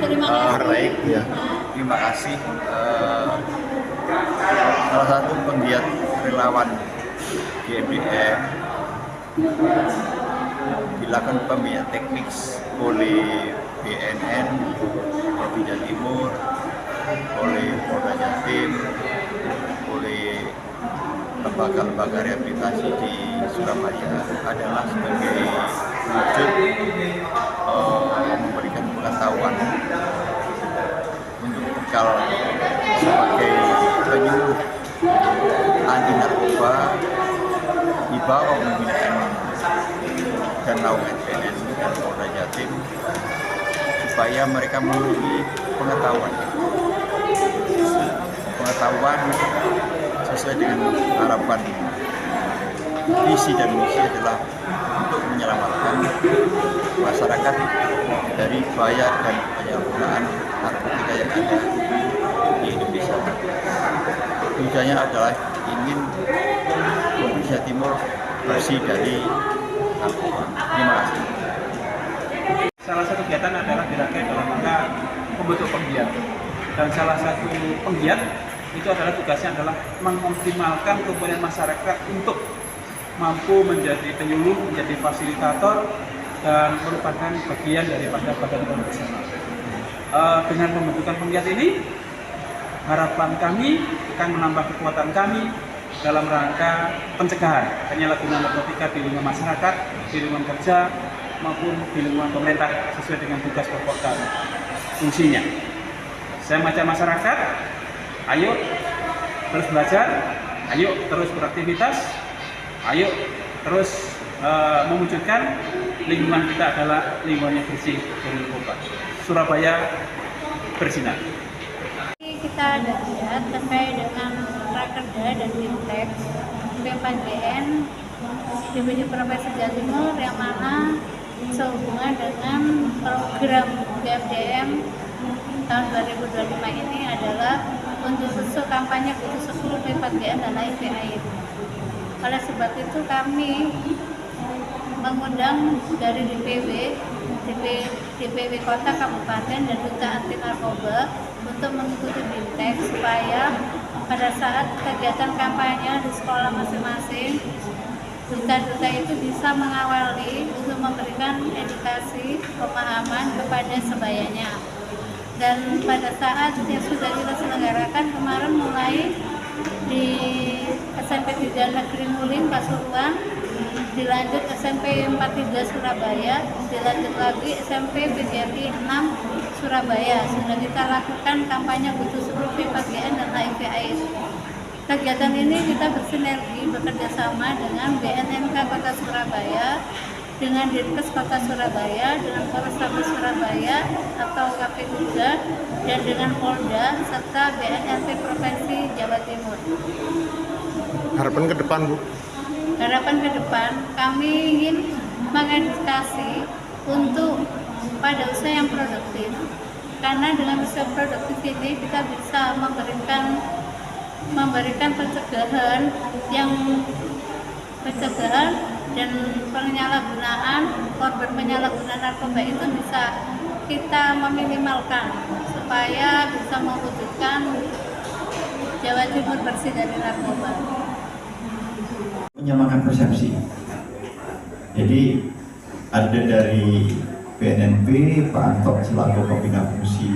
Baik, ya. Terima kasih. Salah satu penggiat relawan GMDM dilakukan pembinaan teknik oleh BNN Provinsi Jawa Timur, oleh Polda Jatim, oleh lembaga-lembaga rehabilitasi di Surabaya adalah sebagai wujud memberikan pengetahuan untuk bekal sebagai penyuluh anti narkoba di bawah pembinaan dan naungan BNN dan Polda Jatim supaya mereka memiliki pengetahuan sesuai dengan harapan visi dan misi adalah untuk menyelamatkan masyarakat dari bahaya dan penyalahgunaan narkotika yang ada di Indonesia. Tujuannya adalah ingin Indonesia Timur bersih dari narkoba. Terima kasih. Salah satu kegiatan adalah gerakan dalam rangka membentuk penggiat, dan salah satu penggiat itu adalah tugasnya adalah mengoptimalkan komponen masyarakat untuk mampu menjadi penyuluh, menjadi fasilitator, dan merupakan bagian daripada badan profesional. Dengan pembentukan penggiat ini, harapan kami akan menambah kekuatan kami dalam rangka pencegahan penyalahgunaan narkotika di lingkungan masyarakat, di lingkungan kerja, maupun di lingkungan pemerintah sesuai dengan tugas pokok kami. Fungsinya, saya mengajak masyarakat, ayo terus belajar, ayo terus beraktivitas, ayo terus mewujudkan lingkungan kita adalah lingkungan yang bersih dari narkoba. Surabaya bersinar. Kita ada lihat terkait dengan Rakerda dan Bimtek B4GN Divisi Provinsi Jawa Timur yang mana sehubungan dengan program BFDM tahun 2025 ini adalah untuk usul kampanye khusus 10 B4GN dan HIV AIDS. Oleh sebab itu kami mengundang dari DPW Kota, Kabupaten, dan Duta Anti Narkoba untuk mengikuti Bimtek supaya pada saat kegiatan kampanye di sekolah masing-masing, duta-duta itu bisa mengawali untuk memberikan edukasi pemahaman kepada sebayanya. Dan pada saat yang sudah kita selenggarakan kemarin mulai di SMP 3 Negeri Nguling Pasuruan, dilanjut SMP 43 Surabaya, dilanjut lagi SMP PGRI 6 Surabaya. Sudah kita lakukan kampanye khusus B4GN dan HIV AIDS. Kegiatan ini kita bersinergi bekerjasama dengan BNNK Kota Surabaya, dengan Dinkes Kota Surabaya, dengan Polrestabes Surabaya atau KPUJ, dan dengan Polda serta BNNP Provinsi Jawa Timur. Harapan ke depan, Bu? Harapan ke depan kami ingin mengedukasi untuk pada usia yang produktif, karena dengan usia produktif ini kita bisa memberikan pencegahan dan penyalahgunaan, korban penyalahgunaan narkoba itu bisa kita meminimalkan supaya bisa mewujudkan Jawa Timur bersih dari narkoba. Menyamakan persepsi. Jadi ada dari BNNP, Pak Antok selaku pembina fungsi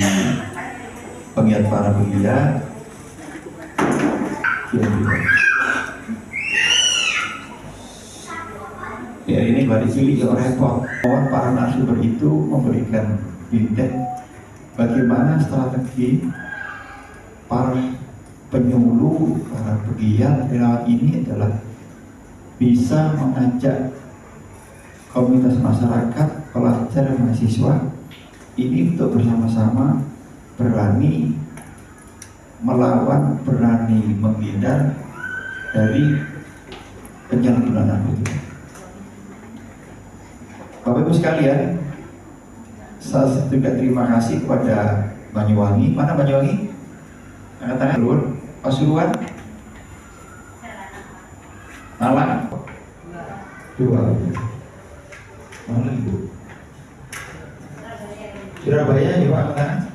penggiat para penggiat. Ya ini bari cilik yang repot. Para narasumber itu memberikan Bimtek bagaimana strategi para penyuluh, para pegiat relawan ini adalah bisa mengajak komunitas masyarakat, pelajar dan mahasiswa ini untuk bersama-sama berani melawan, berani menghindar dari penyalahgunaan narkotika. Bapak Ibu sekalian, saya juga terima kasih kepada Banyuwangi. Mana Banyuwangi? Angkat tangan dulu. Pasuruan? Malang? Dua. Mana Ibu? Surabaya juga angkat tangan.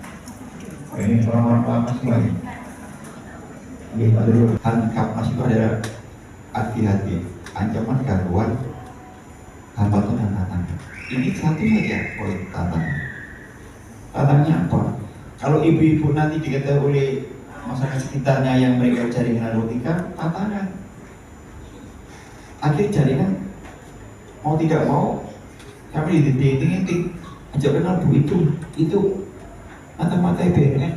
Ini orang-orang lama semua ini. Oke, Pak Dulu, handicap masih itu adalah hati-hati, ancaman gangguan, hambatan dan tantangan. Ini satu saja poin tantangan. Tantangannya apa? Kalau ibu-ibu nanti diketahui oleh masyarakat sekitarnya yang mereka jaringan narkotika, tantangan. Akhir jaringan mau tidak mau kami ditinting-tinting ajak kenal bu itu mata-mata BNN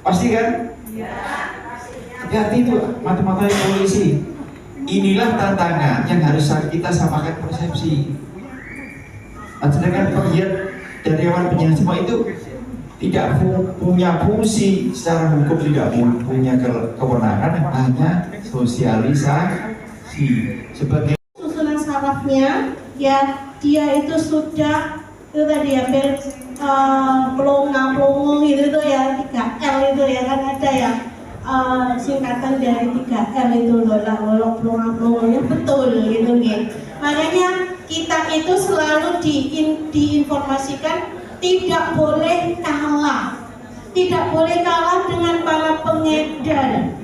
pasti kan? Hati-hati itu mata-mata polisi. Inilah tantangan yang harus kita samakan persepsi. Sedangkan penggiat dari hewan penyiar semua itu tidak punya fungsi secara hukum, tidak punya kewenangan, hanya sosialisasi sebagai susunan sarafnya ya, dia itu sudah itu tadi ya pelongo gitu tuh ya, 3L itu ya kan, ada ya singkatan dari 3L itu loh, pelongo betul gitu nih. Makanya kita itu selalu diinformasikan tidak boleh kalah dengan para pengedar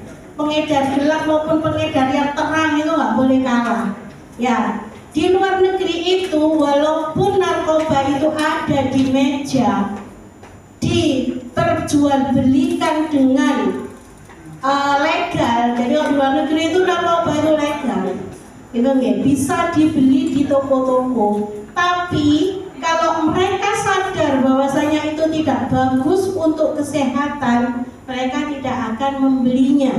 gelap maupun pengedar yang terang, itu nggak boleh kalah ya. Di luar negeri itu walaupun narkoba itu ada di meja, diperjualbelikan dengan legal. Jadi di luar negeri itu narkoba itu legal, itu nggak bisa dibeli di toko-toko. Tapi kalau mereka sadar bahwasanya itu tidak bagus untuk kesehatan, mereka tidak akan membelinya.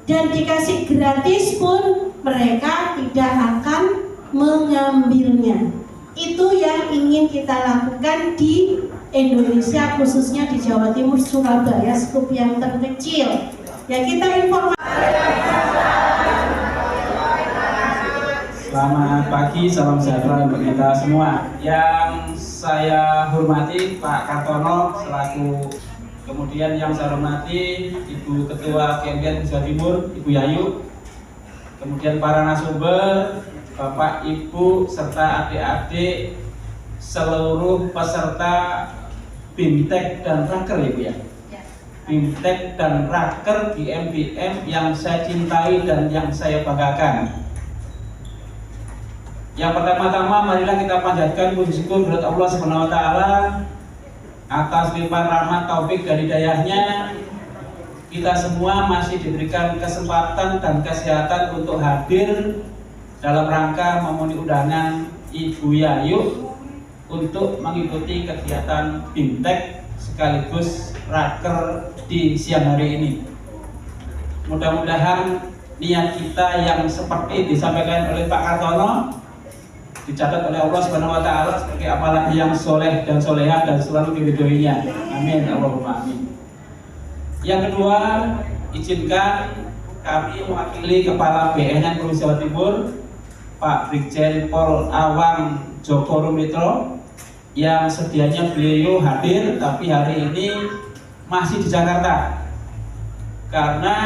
Dan dikasih gratis pun mereka tidak akan mengambilnya. Itu yang ingin kita lakukan di Indonesia, khususnya di Jawa Timur, Surabaya, skup yang terkecil. Ya, kita informasi. Selamat pagi, salam sejahtera untuk kita semua. Yang saya hormati Pak Kartono selaku, kemudian yang saya hormati Ibu Ketua KMPN Jawa Timur, Ibu Yayu, kemudian para narasumber, Bapak, Ibu, serta adik-adik, seluruh peserta BIMTEK dan Raker, Ibu ya. BIMTEK dan Raker di MBM yang saya cintai dan yang saya banggakan. Yang pertama-tama, marilah kita panjatkan puji syukur kepada Allah Subhanahu wa Ta'ala atas limpahan rahmat taufik dan hidayahnya. Kita semua masih diberikan kesempatan dan kesehatan untuk hadir dalam rangka memenuhi undangan Ibu Yayu untuk mengikuti kegiatan BIMTEK sekaligus Raker di siang hari ini. Mudah-mudahan niat kita yang seperti disampaikan oleh Pak Kartono dicatat oleh Allah Subhanahu wa Ta'ala sebagai amalan yang soleh dan soleha dan selalu diridhoinya. Amin, Allahumma amin. Yang kedua, izinkan kami mewakili Kepala BNN Provinsi Jawa Timur, Pak Brigjen Pol Awang Joko Rumitro, yang sedianya beliau hadir tapi hari ini masih di Jakarta karena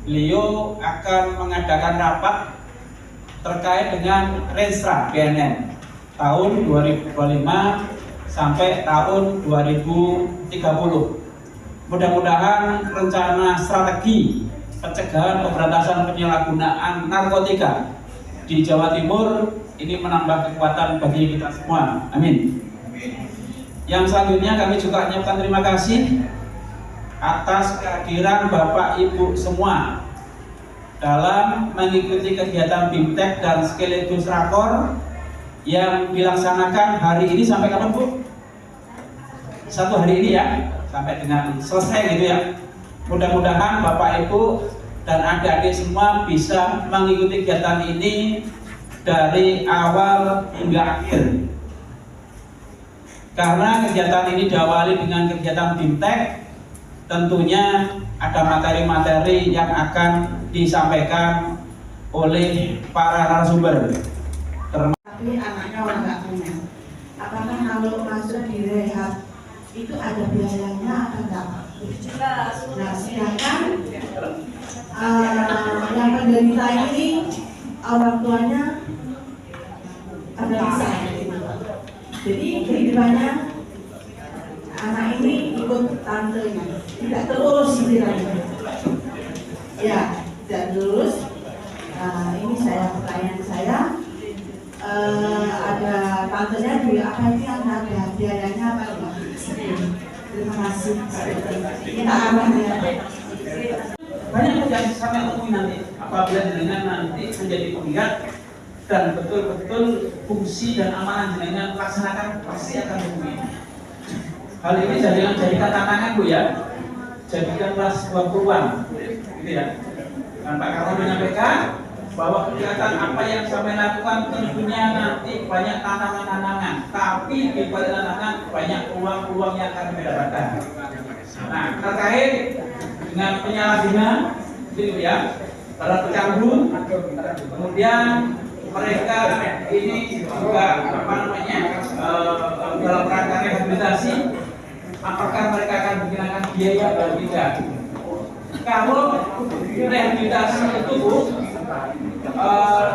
beliau akan mengadakan rapat terkait dengan Renstra BNN tahun 2025 sampai tahun 2030. Mudah-mudahan rencana strategi pencegahan pemberantasan penyalahgunaan narkotika di Jawa Timur ini menambah kekuatan bagi kita semua. Amin. Yang selanjutnya kami juga menyampaikan terima kasih atas kehadiran Bapak Ibu semua dalam mengikuti kegiatan BIMTEK dan sekaligus Rakor yang dilaksanakan hari ini sampai kapan, Bu? 1 hari ini ya, sampai dengan selesai gitu ya. Mudah-mudahan Bapak Ibu dan adik-adik semua bisa mengikuti kegiatan ini dari awal hingga akhir. Karena kegiatan ini diawali dengan kegiatan BIMTEK, tentunya ada materi-materi yang akan disampaikan oleh para narasumber. Tapi anaknya orang nggak punya. Apakah kalau masuk di rehab itu ada biayanya atau enggak? Nah, sedangkan yang penderita ini orang tuanya ada bisa. Jadi kehidupannya ikut tantenya, tidak terurus istilahnya. Ya, tidak terurus. Nah, ini pertanyaan saya. Ada tantenya di apa ini ada biayanya apa enggak? Terima kasih. Kita arahnya. Banyak yang sampai temui nanti apabila jenengan nanti menjadi penggiat dan betul-betul fungsi dan amanah jenengan laksanakan pasti akan temui. Hal ini jadikan tantangan Bu ya, jadikanlah sebuah peluang, gitu ya. Dan Pak Karno menyampaikan bahwa kegiatan apa yang sampai lakukan tentunya nanti banyak tantangan-tantangan, tapi di balik tantangan banyak peluang-peluang yang akan mendapatkan. Nah, terkait dengan penyalahgunaan, gitu ya, para pecandu, kemudian mereka ini juga dalam rangka rehabilitasi, apakah mereka akan dikenakan biaya atau tidak? Kalau rehabilitasi itu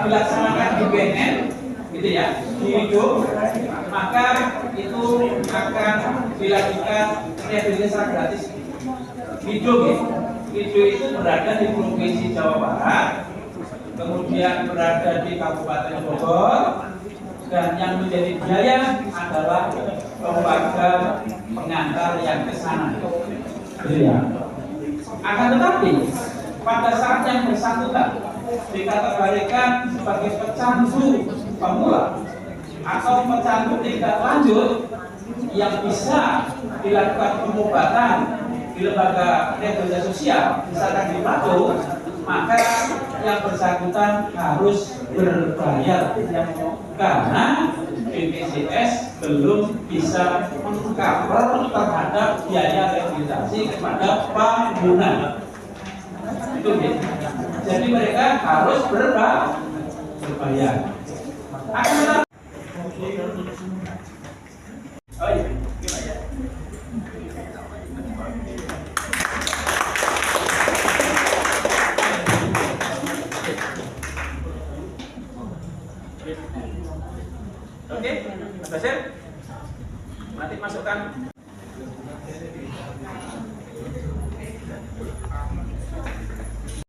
dilaksanakan di BNN, gitu ya, di hidup, maka itu akan dilakukan rehabilitasi gratis. Hidup ya, hidup itu berada di Provinsi Jawa Barat, kemudian berada di Kabupaten Bogor, dan yang menjadi biaya adalah lembaga pengantar yang ke sana. Ya. Akan tetapi pada saat yang bersangkutan dikategorikan sebagai pecandu pemula atau pecandu tingkat lanjut yang bisa dilakukan pengobatan di lembaga rehabilitasi sosial, misalkan di Patu, maka yang bersangkutan harus berbayar karena BPJS belum bisa mengcover terhadap biaya rehabilitasi kepada pengguna. Itu ya. Jadi mereka harus berbayar. Oh iya, gimana ya? Oke, Mas Basir, nanti masukkan.